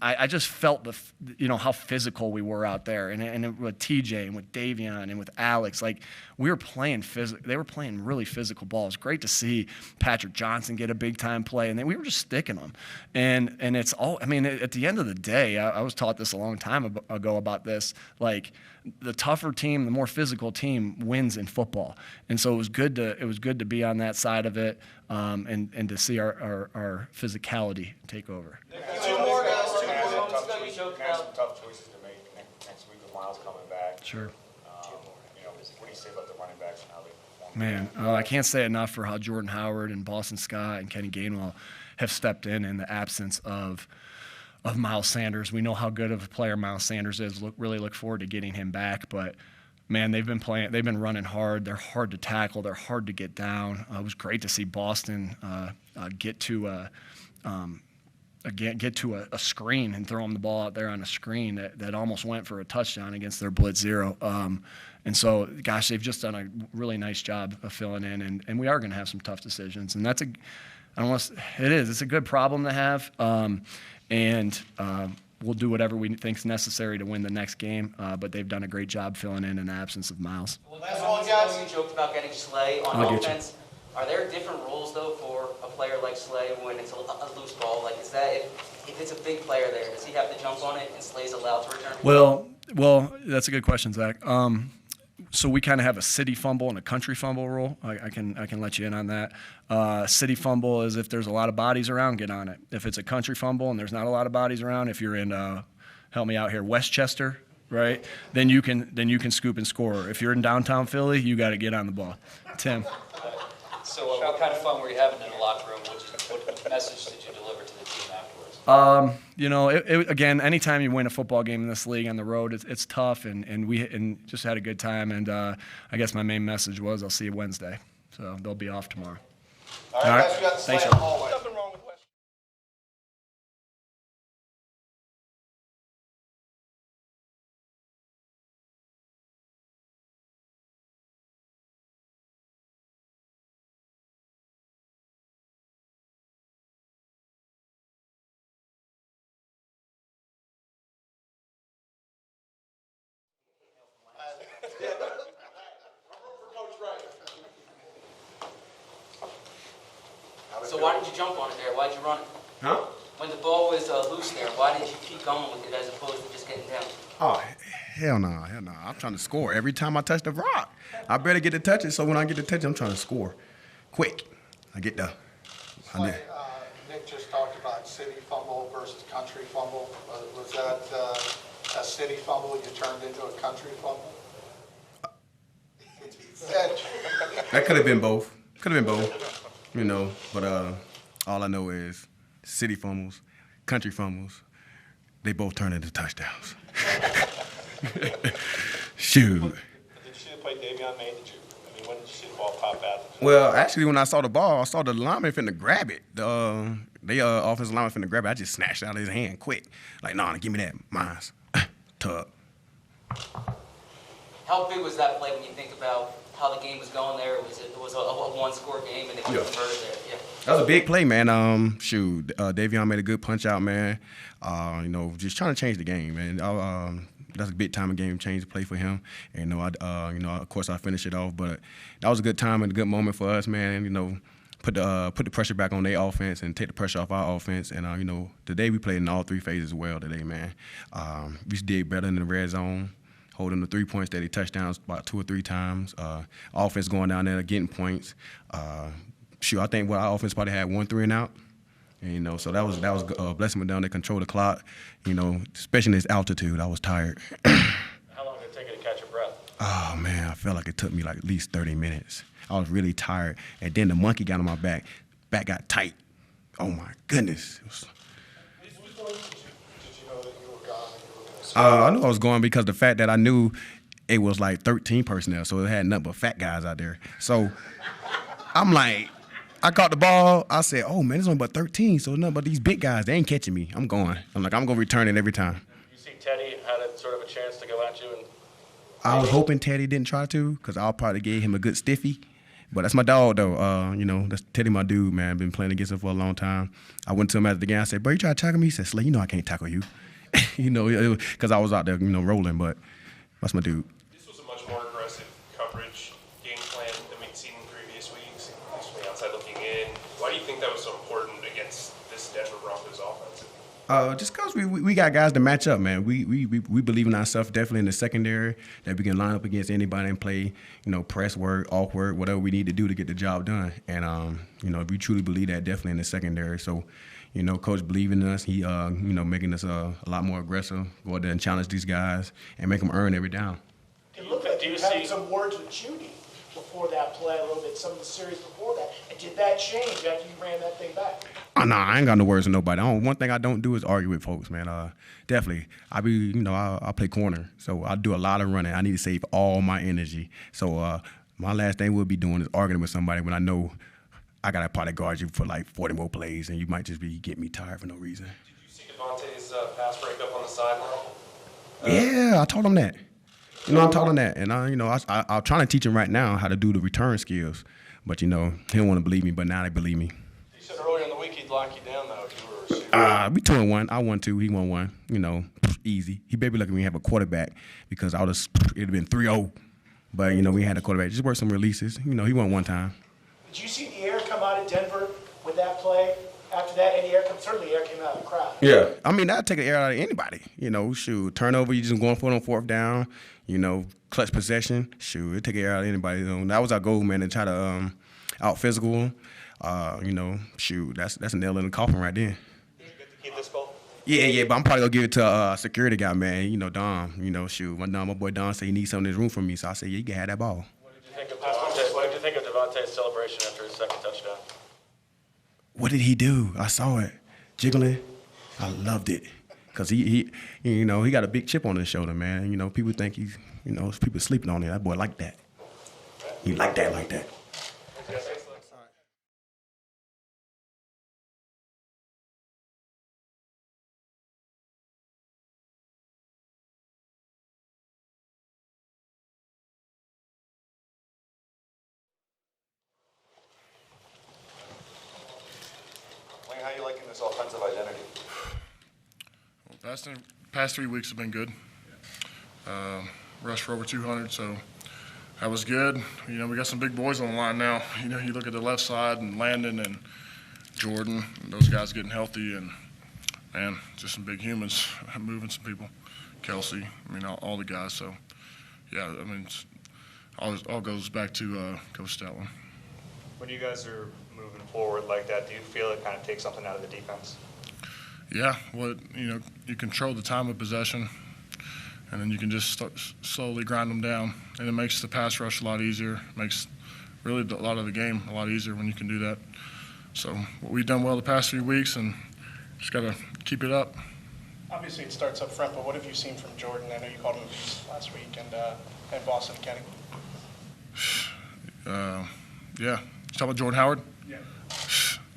I just felt how physical we were out there, and with TJ and with Davion and with Alex, like we were playing they were playing really physical ball. It's great to see Patrick Johnson get a big time play, and then we were just sticking them, and it's all. I mean, at the end of the day, I was taught this a long time ago about this, like. The tougher team, the more physical team wins in football, and so it was good to be on that side of it, and to see our physicality take over. Two more guys, some tough choices to make next week with Miles coming back. Sure. What do you say about the running backs and how they perform? Man, I can't say enough for how Jordan Howard and Boston Scott and Kenny Gainwell have stepped in the absence of Miles Sanders. We know how good of a player Miles Sanders is. Really look forward to getting him back. But, man, they've been running hard. They're hard to tackle. They're hard to get down. It was great to see Boston get to get to a screen and throw them the ball out there on a screen that almost went for a touchdown against their blitz zero. And so, gosh, they've just done a really nice job of filling in, and we are going to have some tough decisions. And that's it's a good problem to have. We'll do whatever we think is necessary to win the next game, but they've done a great job filling in the absence of Miles. Well, last one, guys. You joked about getting Slay on offense. Are there different rules, though, for a player like Slay when it's a loose ball? Like, is that if it's a big player there, does he have to jump on it and Slay's allowed to return? Well, that's a good question, Zach. So we kind of have a city fumble and a country fumble rule. I can let you in on that. City fumble is if there's a lot of bodies around, get on it. If it's a country fumble and there's not a lot of bodies around, if you're in, help me out here, Westchester, right? Then you can scoop and score. If you're in downtown Philly, you got to get on the ball. Tim. So what kind of fun were you having in the locker room? What message did you deliver to the team afterwards? Again, anytime you win a football game in this league on the road, it's tough, and we just had a good time. And I guess my main message was, I'll see you Wednesday. So they'll be off tomorrow. All right, guys, we got the Slay in the hallway. Nothing wrong with West. So why did you jump on it there? Why did you run it? Huh? When the ball was loose there, why did you keep going with it as opposed to just getting down? Oh, hell no. I'm trying to score every time I touch the rock. I better get to touch it, so when I get to touch it, I'm trying to score quick. I get the. Nick just talked about city fumble versus country fumble. Was that a city fumble you turned into a country fumble? That could have been both. But all I know is city fumbles, country fumbles, they both turn into touchdowns. Shoot. Did you see the play Davion made? When did you see the ball pop out? Well, actually, when I saw the ball, I saw the lineman finna grab it. The offensive lineman finna grab it. I just snatched it out of his hand quick. Like, nah, give me that. Mine's. Tub. How big was that play when you think about how the game was going there? It was a one-score game, and they converted there. Yeah. That was a big play, man. Davion made a good punch out, man. Just trying to change the game, man. That's a big time of game change play for him. And of course, I finished it off, but that was a good time and a good moment for us, man. Put the pressure back on their offense and take the pressure off our offense. And today we played in all three phases well today, man. We just did better in the red zone, holding the 3 points that he touchdowns about 2 or 3 times. Offense going down there getting points. I think our offense probably had 1 3 and out. And, so that was a blessing down there, control the clock. Especially in this altitude, I was tired. How long did it take you to catch your breath? Oh man, I felt like it took me like at least 30 minutes. I was really tired, and then the monkey got on my back. Back got tight. Oh my goodness. I knew I was going because the fact that I knew it was like 13 personnel, so it had nothing but fat guys out there. So I'm like, I caught the ball. I said, oh, man, it's only but 13, so nothing but these big guys. They ain't catching me. I'm going. I'm going to return it every time. You see Teddy had a sort of a chance to go at you? I was hoping Teddy didn't try to because I'll probably gave him a good stiffy. But that's my dog, though. That's Teddy, my dude, man. I've been playing against him for a long time. I went to him after the game. I said, bro, you try to tackle me? He said, Slay, I can't tackle you. Because I was out there, rolling. But that's my dude. This was a much more aggressive coverage game plan than we'd seen in previous weeks, at least from the outside looking in. Why do you think that was so important against this Denver Broncos offense? Just because we got guys to match up, man. We believe in ourselves definitely in the secondary, that we can line up against anybody and play, press work, off work, whatever we need to do to get the job done. And, we truly believe that definitely in the secondary. So, Coach believing in us. He, making us a lot more aggressive, go out there and challenge these guys and make them earn every down. It looked like you had some words with Judy before that play a little bit, some of the series before that. And did that change after you ran that thing back? Nah, I ain't got no words with nobody. One thing I don't do is argue with folks, man. Definitely. I play corner, so I do a lot of running. I need to save all my energy. So my last thing we'll be doing is arguing with somebody when I know I got to probably guard you for like 40 more plays, and you might just be getting me tired for no reason. Did you see Devontae's pass breakup on the sideline? Yeah, I told him that. I told him that, and I'm trying to teach him right now how to do the return skills, but he don't want to believe me. But now they believe me. He said earlier in the week he'd lock you down though if you were super. We 2-1. I won 2. He won 1. Easy. He baby lucky we have a quarterback because it'd have been 3-0. But we had a quarterback. Just work some releases. He won 1 time. Did you see the air come out of Denver with that play? After that, and certainly the air came out of the crowd. Yeah. I mean, that'd take the air out of anybody. Shoot, turnover, you just going for it on 4th down. Clutch possession. Shoot, it'd take the air out of anybody. That was our goal, man, to try to out physical them. Shoot, that's a nail in the coffin right there. Did you get to keep this ball? Yeah, but I'm probably gonna give it to a security guy, man. Dom. Shoot, my boy Don said he needs something in his room from me, so I said, yeah, you can have that ball. What did you think of Devontae's celebration after his second touchdown? What did he do? I saw it, jiggling. I loved it, cause he got a big chip on his shoulder, man. People think he's, people sleeping on it. That boy like that. He like that. How are you liking this offensive identity? Well, past 3 weeks have been good. Rushed for over 200, so that was good. We got some big boys on the line now. You look at the left side and Landon and Jordan, and those guys getting healthy, and man, just some big humans moving some people. Kelsey, all the guys. So yeah, it's all goes back to Coach Stoutland. When you guys are moving forward like that, do you feel it kind of takes something out of the defense? Yeah, you control the time of possession, and then you can just slowly grind them down, and it makes the pass rush a lot easier. Makes really a lot of the game a lot easier when you can do that. So what we've done well the past 3 weeks, and just got to keep it up. Obviously, it starts up front, but what have you seen from Jordan? I know you called him last week, and Boston Kenny. Yeah. You talking about Jordan Howard? Yeah.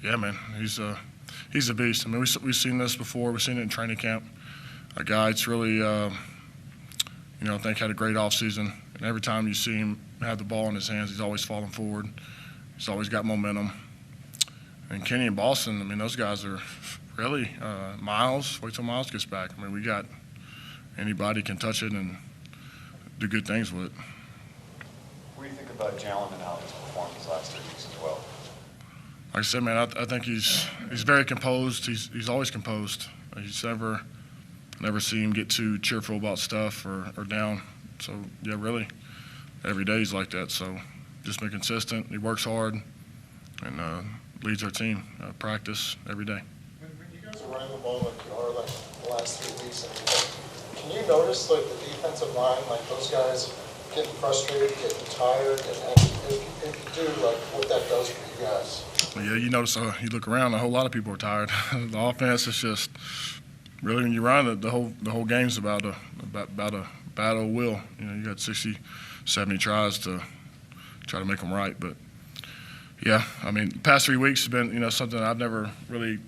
Yeah, man. He's a beast. We've seen this before. We've seen it in training camp. A guy that's really, I think had a great offseason. And every time you see him have the ball in his hands, he's always falling forward. He's always got momentum. And Kenny and Boston, those guys are really Miles. Wait till Miles gets back. We got anybody can touch it and do good things with it. What do you think about Jalen and how he's performed these last 3 weeks as well? Like I said, man, I think he's very composed. He's always composed. He's never seen him get too cheerful about stuff or down. So yeah, really, every day he's like that. So just been consistent. He works hard and leads our team. Practice every day. When you guys are running the ball like you are like the last 3 weeks, can you notice like the defensive line, like those guys getting frustrated, getting tired, and if you do, like what that does for you guys? Yeah, you notice you look around, a whole lot of people are tired. The offense is just really when you run it, the whole game's about a battle of will. You got 60, 70 tries to try to make them right, but yeah, the past 3 weeks have been something I've never really,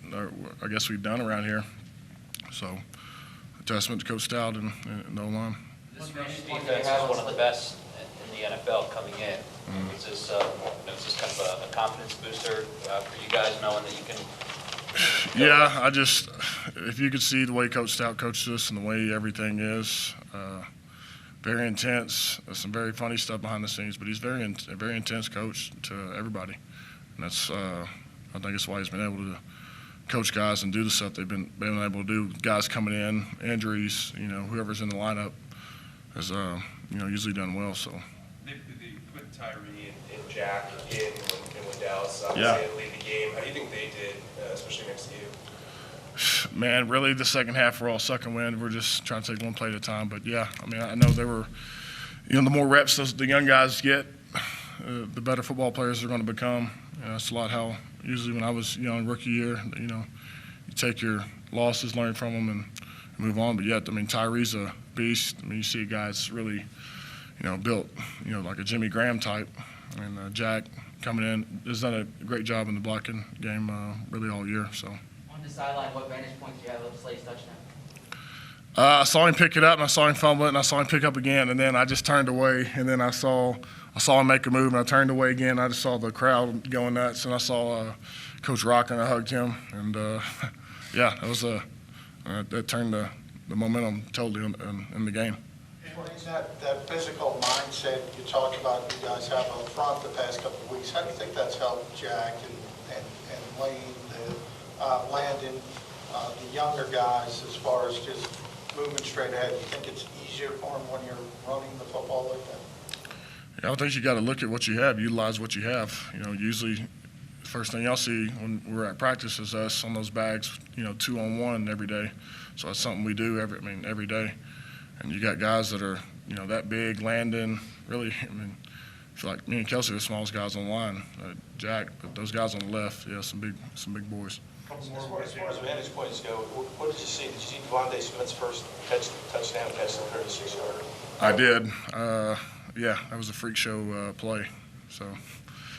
I guess we've done around here. So, a testament to Coach Stout and the O-line. This defense is one of the best in the NFL coming in. Is this kind of a confidence booster for you guys, knowing that you can? Yeah, if you could see the way Coach Stout coaches us and the way everything is, very intense. There's some very funny stuff behind the scenes, but he's a very intense coach to everybody, and that's I think that's why he's been able to coach guys and do the stuff they've been able to do. Guys coming in, injuries, whoever's in the lineup has usually done well. So. They put Tyree and Jack in when Dallas obviously Yeah. had to lead the game. How do you think they did, especially next to you? Man, really, the second half we're all sucking wind. We're just trying to take one play at a time. But yeah, I know they were, the more reps the young guys get, the better football players they're going to become. That's a lot how usually when I was young, rookie year, you take your losses, learn from them, and move on. But yet, Tyree's a beast. You see a guy that's really, built, like a Jimmy Graham type, and Jack, coming in, has done a great job in the blocking game really all year. So. On the sideline, what vantage point do you have of Slade's touchdown? I saw him pick it up, and I saw him fumble it, and I saw him pick up again, and then I just turned away, and then I saw him make a move, and I turned away again. I just saw the crowd going nuts, and I saw Coach Rock, and I hugged him, and yeah, it was that turned the momentum totally in the game. That physical mindset you talked about, you guys have up front the past couple of weeks. How do you think that's helped Jack and Lane, Landon, the younger guys, as far as just moving straight ahead? Do you think it's easier for them when you're running the football like that? Yeah, I think you got to look at what you have, utilize what you have. Usually the first thing y'all see when we're at practice is us on those bags, 2-on-1 every day. So that's something we do every day. And you got guys that are, that big, Landon, really, I feel like me and Kelsey are the smallest guys on the line. Jack, but those guys on the left, yeah, some big boys. As far as vantage points go, what did you see? Did you see Devonta Smith's first touchdown catch, the 36-yarder? I did. Yeah, that was a freak show play. So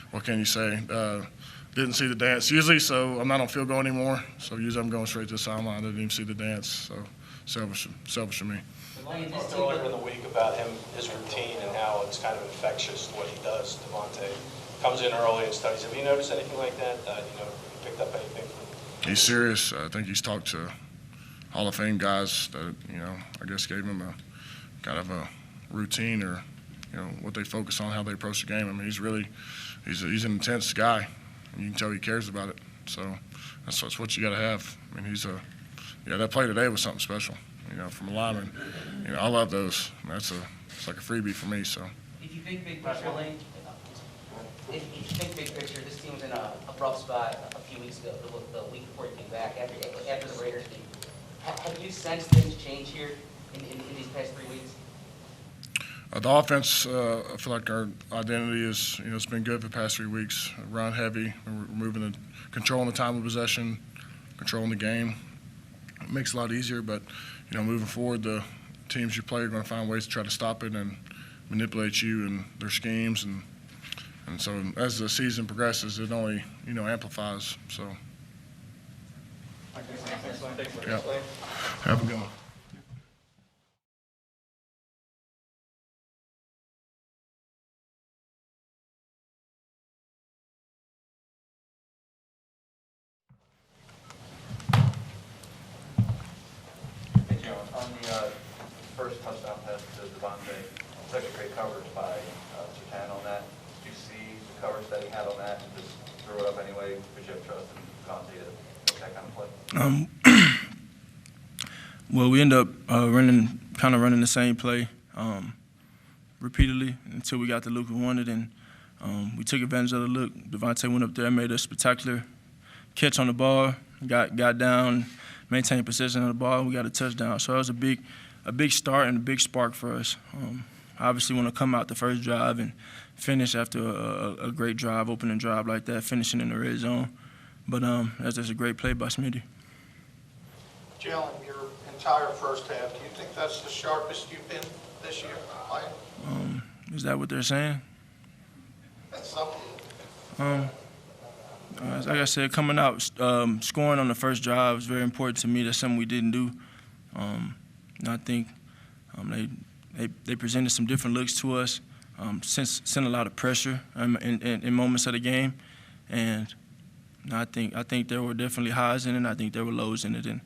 what can you say? Didn't see the dance usually, so I'm not on field goal anymore. So usually I'm going straight to the sideline. I didn't even see the dance. So selfish of me. You talked earlier in the week about his routine and how it's kind of infectious what he does. Devonta comes in early and studies. Have you noticed anything like that? Picked up anything from? He's serious. I think he's talked to Hall of Fame guys that I guess gave him a kind of a routine or what they focus on, how they approach the game. He's an intense guy, and you can tell he cares about it. So that's what you got to have. That play today was something special. From a lineman. I love those. It's like a freebie for me. So. If you think big picture, Lane, if you think big picture, this team was in a rough spot a few weeks ago, the week before you came back, after the Raiders game. Have you sensed things change here in these past 3 weeks? The offense, I feel like our identity is, it's been good for the past 3 weeks. Run heavy, we're controlling the time of possession, controlling the game. It makes it a lot easier, but moving forward, the teams you play are going to find ways to try to stop it and manipulate you and their schemes, and so as the season progresses, it only amplifies. So, yeah, have a good one. On the first touchdown pass to Devonta, such a great coverage by Ciriani on that. Did you see the coverage that he had on that and just threw it up anyway? Could you have trusted Devonta to make that kind of play? Well, we end up running the same play repeatedly until we got the look we wanted, and we took advantage of the look. Devonta went up there, made a spectacular catch on the ball, got down, maintained possession of the ball, and we got a touchdown. So it was a big start and a big spark for us. Obviously, want to come out the first drive and finish after a great drive, opening drive like that, finishing in the red zone. But that's just a great play by Smitty. Jalen, your entire first half, do you think that's the sharpest you've been this year playing? Is that what they're saying? That's something. Like I said, coming out, scoring on the first drive was very important to me. That's something we didn't do. And I think they presented some different looks to us, sent a lot of pressure in moments of the game, and I think there were definitely highs in it, and I think there were lows in it. And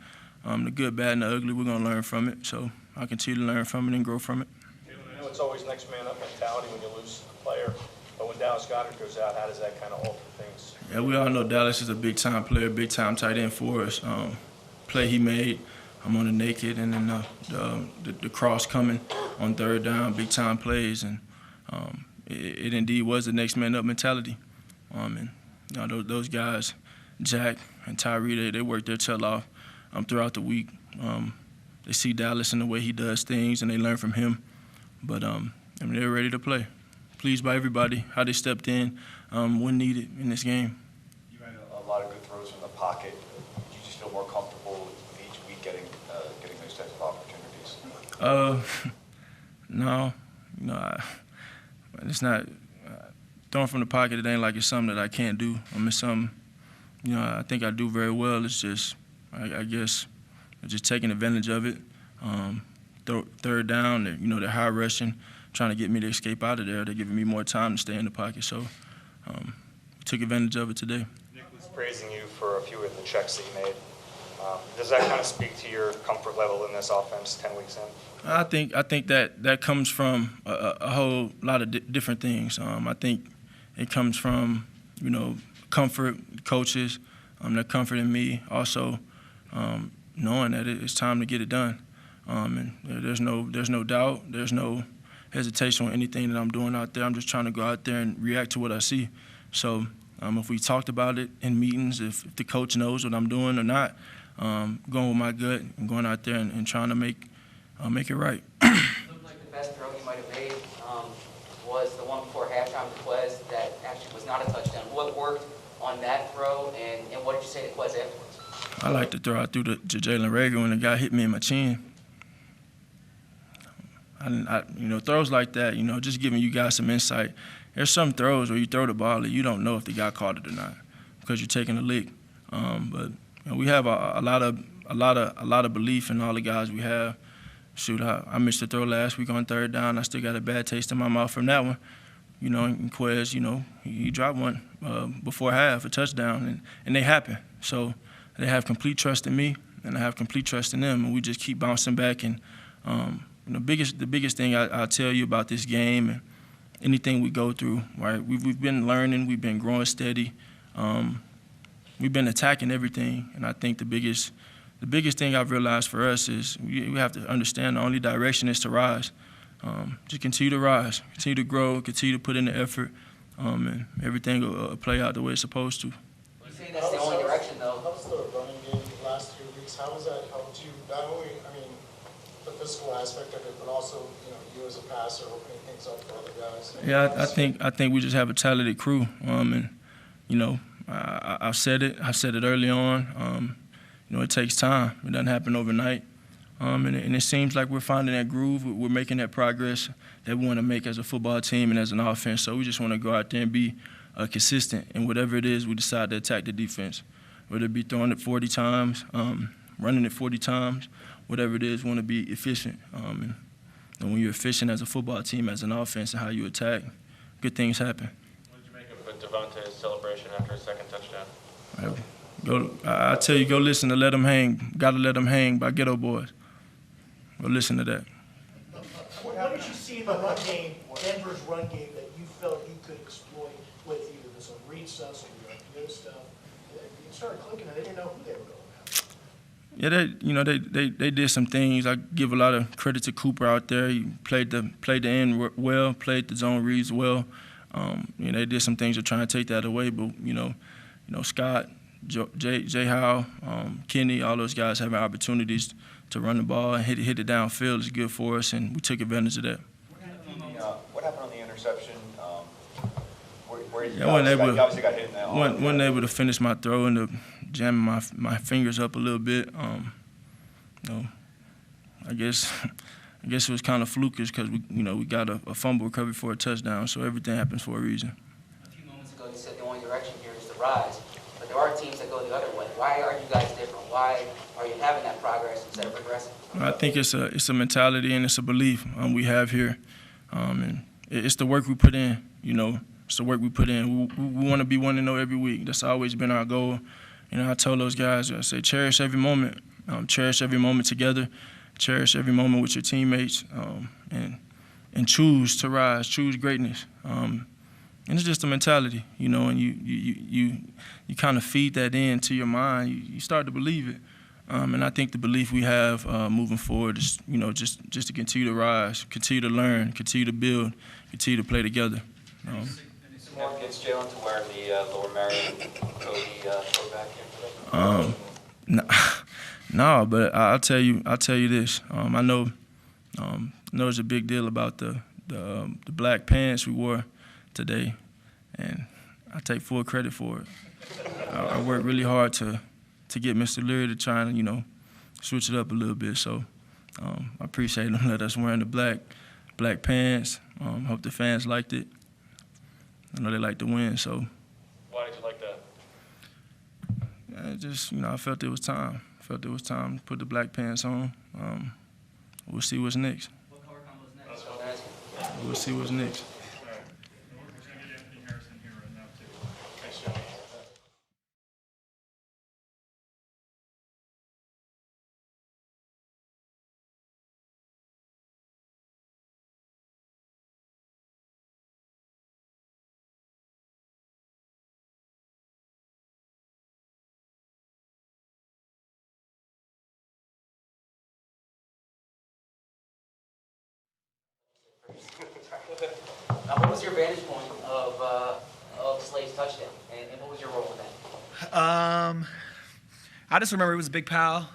the good, bad, and the ugly, we're going to learn from it. So I continue to learn from it and grow from it. I know it's always next man up mentality when you lose a player, but when Dallas Goedert goes out, how does that kind of alter things? Yeah, we all know Dallas is a big-time player, big-time tight end for us. Play he made, I'm on the naked, and then the cross coming on third down, big-time plays, and it indeed was the next man up mentality. And those guys, Jack and Tyree, they work their tail off throughout the week. They see Dallas and the way he does things, and they learn from him. But they're ready to play. Pleased by everybody, how they stepped in when needed in this game. You made a lot of good throws from the pocket. Do you just feel more comfortable with each week getting those types of opportunities? No, it's not. throwing from the pocket, it ain't like it's something that I can't do. It's something, I think I do very well. It's just, I guess, just taking advantage of it. Third down, they're high rushing, trying to get me to escape out of there. They're giving me more time to stay in the pocket. So took advantage of it today. Nick was praising you for a few of the checks that you made. Does that kind of speak to your comfort level in this offense 10 weeks in? I think that comes from a whole lot of different things. I think it comes from, comfort, coaches, their comfort in me. Also, knowing that it's time to get it done. And there's no doubt, there's no hesitation on anything that I'm doing out there. I'm just trying to go out there and react to what I see. So if we talked about it in meetings, if the coach knows what I'm doing or not, going with my gut and going out there and trying to make it right. It looked like the best throw you might have made was the one before halftime to Quez that actually was not a touchdown. What worked on that throw, and what did you say to Quez afterwards? I like to throw out through to Jalen Ricoh when the guy hit me in my chin. Throws like that, just giving you guys some insight. There's some throws where you throw the ball and you don't know if the guy caught it or not because you're taking a lick. But we have a lot of belief in all the guys we have. Shoot, I missed the throw last week on third down. I still got a bad taste in my mouth from that one. And Quez, he dropped one before half, a touchdown, and they happen. So they have complete trust in me, and I have complete trust in them, and we just keep bouncing back. And the biggest thing I tell you about this game and anything we go through, right? We've been learning, we've been growing steady, we've been attacking everything, and I think the biggest thing I've realized for us is we have to understand the only direction is to rise. Just continue to rise, continue to grow, continue to put in the effort, and everything will play out the way it's supposed to. You say that's the only direction, though. How's the running game the last few weeks? How has that helped you, not only, the physical aspect of it, but also, you as a passer opening things up for other guys? Yeah, I think we just have a talented crew, and I've said it early on. It takes time. It doesn't happen overnight. And it seems like we're finding that groove. We're making that progress that we want to make as a football team and as an offense. So we just want to go out there and be consistent in whatever it is we decide to attack the defense, whether it be throwing it 40 times, running it 40 times, whatever it is, we want to be efficient. And when you're efficient as a football team, as an offense, and how you attack, good things happen. What did you make of Devonta's celebration after his second touchdown? I tell you, go listen to Let 'Em Hang, Gotta Let 'Em Hang by Ghetto Boys. Go listen to that. What did you see in the run game, Denver's run game, that you felt you could exploit with either the some read stuff, some RPO stuff? You started clicking and they didn't know who they were going after. Yeah, they did some things. I give a lot of credit to Cooper out there. He played the end well, played the zone reads well. They did some things to try and take that away, but Scott, Jay Howe, Kenny, all those guys having opportunities to run the ball and hit it downfield is good for us, and we took advantage of that. What happened on the interception? I wasn't got hit in that. Wasn't able to finish my throw and jamming my fingers up a little bit. I guess it was kind of flukish because we got a fumble recovery for a touchdown, so everything happens for a reason. A few moments ago, you said the only direction here is to rise, but there are teams that go the other way. Why are you guys different? Why are you having that progress instead of regressing? I think it's a mentality and it's a belief we have here, and it's the work we put in. It's the work we put in. We want to be 1-0 every week. That's always been our goal. I told those guys, I say, cherish every moment. Cherish every moment together. Cherish every moment with your teammates, and choose to rise, choose greatness. And it's just a mentality, and you kind of feed that into your mind. You start to believe it. And I think the belief we have moving forward is, just to continue to rise, continue to learn, continue to build, continue to play together. More against Jalen to wear the Lower Marion Cody throwback here today? No, but I'll tell you this. I know it's a big deal about the black pants we wore today, and I take full credit for it. I worked really hard to get Mr. Leary to try and switch it up a little bit. So I appreciate him let us wearing the black pants. Hope the fans liked it. I know they like to win, so. Why did you like that? Just, I felt it was time. To put the black pants on. We'll see what's next. We'll see what's next. Now, what was your vantage point of Slade's touchdown, and what was your role in that? I just remember it was a big pile.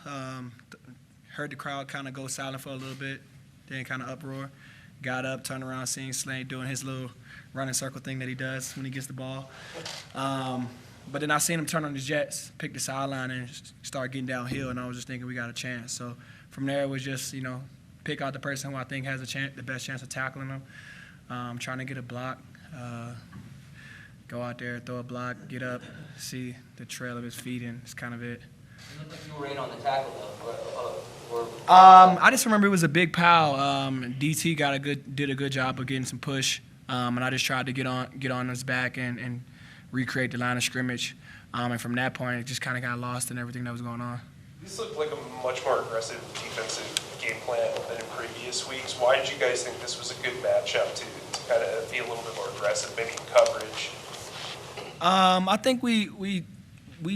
Heard the crowd kind of go silent for a little bit, then kind of uproar. Got up, turned around, seeing Slade doing his little running circle thing that he does when he gets the ball. But then I seen him turn on his jets, pick the sideline, and start getting downhill, and I was just thinking we got a chance. So from there, it was just, pick out the person who I think has the best chance of tackling him. Trying to get a block, go out there, throw a block, get up, see the trail of his feet, and it's kind of it. It looked like you were in on the tackle, though. I just remember it was a big pile. DT did a good job of getting some push, and I just tried to get on his back and recreate the line of scrimmage. And from that point, it just kind of got lost in everything that was going on. This looked like a much more aggressive defensive game plan than in previous weeks. Why did you guys think this was a good matchup to kind of be a little bit more aggressive, maybe in coverage? I think we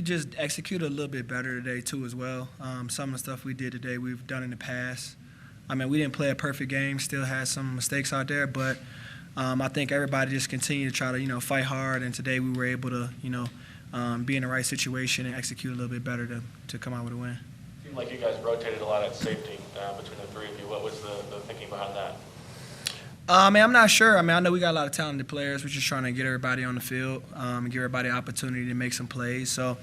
just executed a little bit better today too as well. Some of the stuff we did today we've done in the past. I mean, we didn't play a perfect game, still had some mistakes out there, but I think everybody just continued to try to fight hard, and today we were able to be in the right situation and execute a little bit better to come out with a win. It seemed like you guys rotated a lot at safety between the three of you. What was the thinking behind that? I'm not sure. I know we got a lot of talented players. We're just trying to get everybody on the field and give everybody an opportunity to make some plays. So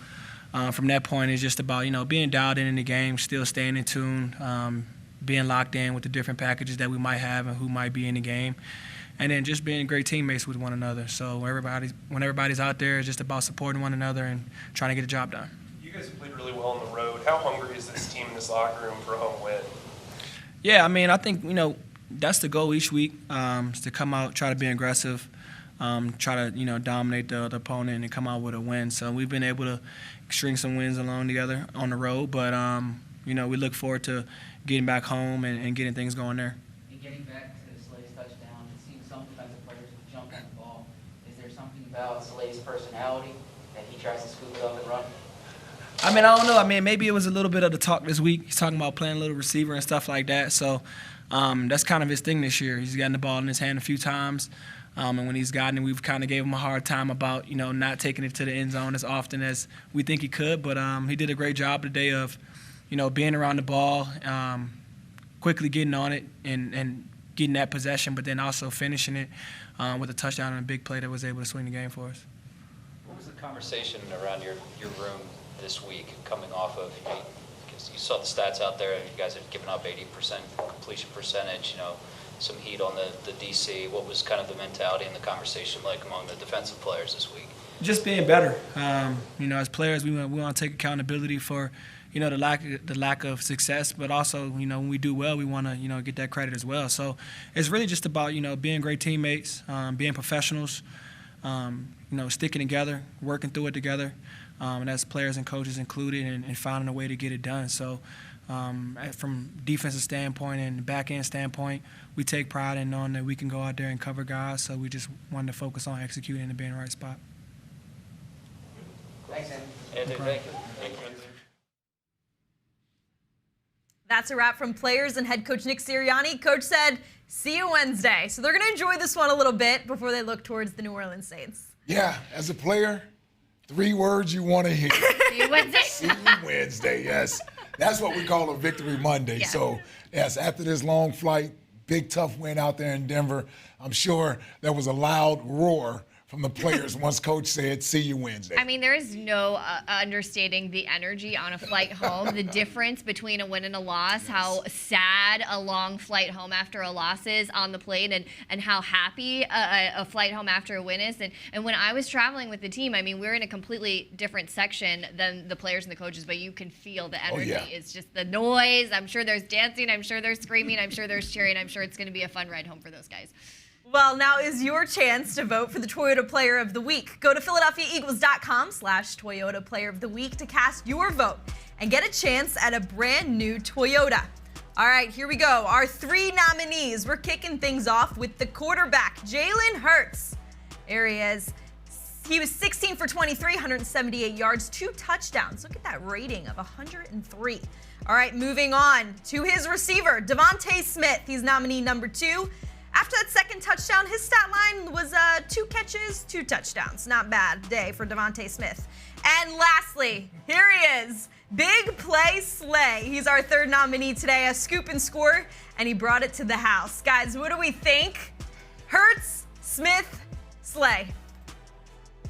from that point, it's just about, being dialed in the game, still staying in tune, being locked in with the different packages that we might have and who might be in the game, and then just being great teammates with one another. So when everybody's out there, it's just about supporting one another and trying to get the job done. You guys have played really well on the road. How hungry is this team in this locker room for a home win? Yeah, I think, that's the goal each week, is to come out, try to be aggressive, try to, dominate the opponent and come out with a win. So we've been able to string some wins along together on the road, but, we look forward to getting back home and getting things going there. And getting back to Slade's touchdown, it seems some defensive players would jump on the ball. Is there something about Slade's personality that he tries to scoop it up and run? I don't know. Maybe it was a little bit of the talk this week. He's talking about playing a little receiver and stuff like that. So that's kind of his thing this year. He's gotten the ball in his hand a few times. And when he's gotten it, we've kind of gave him a hard time about, not taking it to the end zone as often as we think he could. But he did a great job today of, being around the ball, quickly getting on it and getting that possession, but then also finishing it with a touchdown and a big play that was able to swing the game for us. What was the conversation around your room this week coming off of, you saw the stats out there, you guys had given up 80% completion percentage, some heat on the DC. What was kind of the mentality and the conversation like among the defensive players this week? Just being better. As players, we want to take accountability for, the lack of success, but also, when we do well, we want to, get that credit as well. So it's really just about, being great teammates, being professionals, sticking together, working through it together, and as players and coaches included, and finding a way to get it done. So from defensive standpoint and back-end standpoint, we take pride in knowing that we can go out there and cover guys, so we just wanted to focus on executing and being in the right spot. Thanks, Andy. Andy, thank you. Thank you. That's a wrap from players and head coach Nick Ciriani. Coach said, see you Wednesday. So they're going to enjoy this one a little bit before they look towards the New Orleans Saints. Yeah, as a player, 3 words you want to hear. See you Wednesday. See you Wednesday, yes. That's what we call a victory Monday. Yeah. So, yes, after this long flight, big tough win out there in Denver, I'm sure there was a loud roar from the players once Coach said, see you Wednesday. I mean, there is no understating the energy on a flight home, the difference between a win and a loss, how sad a long flight home after a loss is on the plane, and how happy a flight home after a win is. And when I was traveling with the team, I mean, we're in a completely different section than the players and the coaches, but you can feel the energy. It's just the noise. I'm sure there's dancing. I'm sure there's screaming. I'm sure there's cheering. I'm sure it's going to be a fun ride home for those guys. Well, now is your chance to vote for the Toyota Player of the Week. Go to PhiladelphiaEagles.com/Toyota Player of the Week to cast your vote and get a chance at a brand new Toyota. All right, here we go. Our 3 nominees. We're kicking things off with the quarterback, Jalen Hurts. There he is. He was 16 for 23, 178 yards, 2 touchdowns. Look at that rating of 103. All right, moving on to his receiver, Devonta Smith. He's nominee number 2. After that second touchdown, his stat line was 2 catches, 2 touchdowns. Not bad day for Devonta Smith. And lastly, here he is, Big Play Slay. He's our 3rd nominee today, a scoop and score, and he brought it to the house. Guys, what do we think? Hurts, Smith, Slay.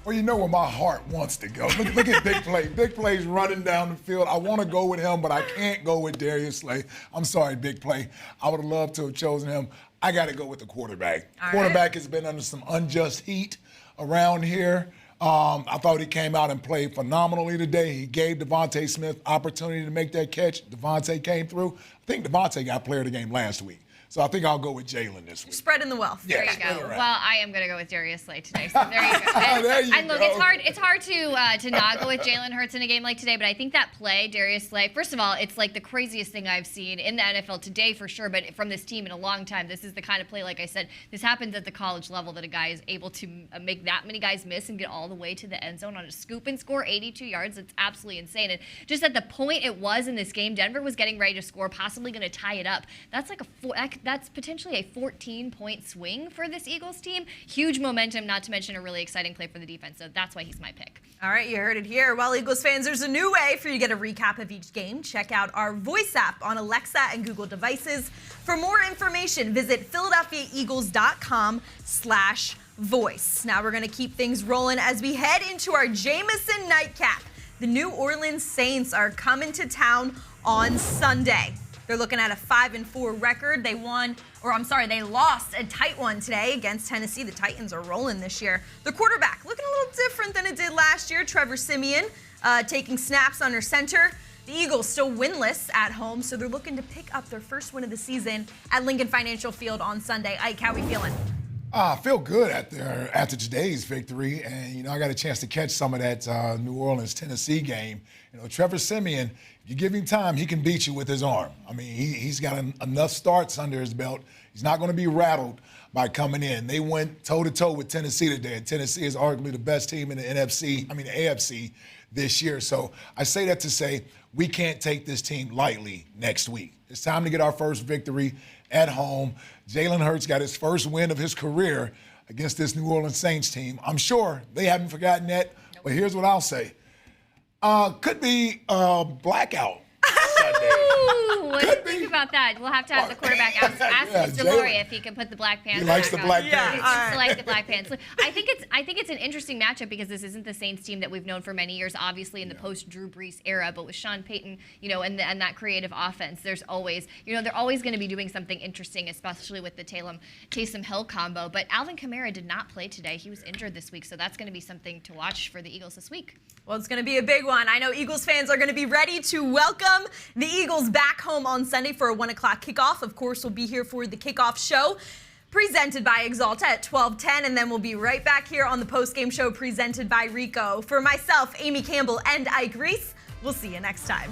Well, you know where my heart wants to go. Look at Big Play. Big Play's running down the field. I want to go with him, but I can't go with Darius Slay. I'm sorry, Big Play. I would have loved to have chosen him. I got to go with the quarterback. Quarterback has been under some unjust heat around here. I thought he came out and played phenomenally today. He gave Devonta Smith opportunity to make that catch. Devonta came through. I think Devonta got player of the game last week. So I think I'll go with Jalen this week. Spreading the wealth. There you go. Well, I am going to go with Darius Slay today. So there you go. And look, go. it's hard to not go with Jalen Hurts in a game like today, but I think that play, Darius Slay, first of all, it's like the craziest thing I've seen in the NFL today for sure, but from this team in a long time. This is the kind of play, like I said, this happens at the college level, that a guy is able to make that many guys miss and get all the way to the end zone on a scoop and score 82 yards. It's absolutely insane. And just at the point it was in this game, Denver was getting ready to score, possibly going to tie it up. That's like that's potentially a 14-point swing for this Eagles team. Huge momentum, not to mention a really exciting play for the defense. So that's why he's my pick. All right, you heard it here. Well, Eagles fans, there's a new way for you to get a recap of each game. Check out our voice app on Alexa and Google devices. For more information, visit PhiladelphiaEagles.com/voice. Now we're going to keep things rolling as we head into our Jameson nightcap. The New Orleans Saints are coming to town on Sunday. They're looking at a 5-4 record. They lost a tight one today against Tennessee. The Titans are rolling this year. The quarterback looking a little different than it did last year. Trevor Siemian taking snaps under center. The Eagles still winless at home, so they're looking to pick up their first win of the season at Lincoln Financial Field on Sunday. Ike, how we feeling? I feel good after today's victory, and I got a chance to catch some of that New Orleans-Tennessee game. Trevor Siemian, if you give him time, he can beat you with his arm. I mean, he's got enough starts under his belt. He's not going to be rattled by coming in. They went toe-to-toe with Tennessee today, and Tennessee is arguably the best team in the AFC this year. So I say that to say we can't take this team lightly next week. It's time to get our first victory at home. Jalen Hurts got his first win of his career against this New Orleans Saints team. I'm sure they haven't forgotten that, but here's what I'll say. Could be blackout Sunday. What do you think about that? We'll have to have the quarterback ask Mr. Laurie if he can put the black pants on. He likes the black pants. He seems to like the black pants. Look, I think it's an interesting matchup because this isn't the Saints team that we've known for many years, obviously in the post-Drew Brees era, but with Sean Payton, and that creative offense, there's always, they're always going to be doing something interesting, especially with the Taysom Hill combo. But Alvin Kamara did not play today. He was injured this week, so that's going to be something to watch for the Eagles this week. Well, it's going to be a big one. I know Eagles fans are going to be ready to welcome the Eagles back home on Sunday for a 1 o'clock kickoff. Of course, we'll be here for the kickoff show presented by Exalta at 12:10, and then we'll be right back here on the postgame show presented by Ricoh. For myself, Amy Campbell, and Ike Reese, we'll see you next time.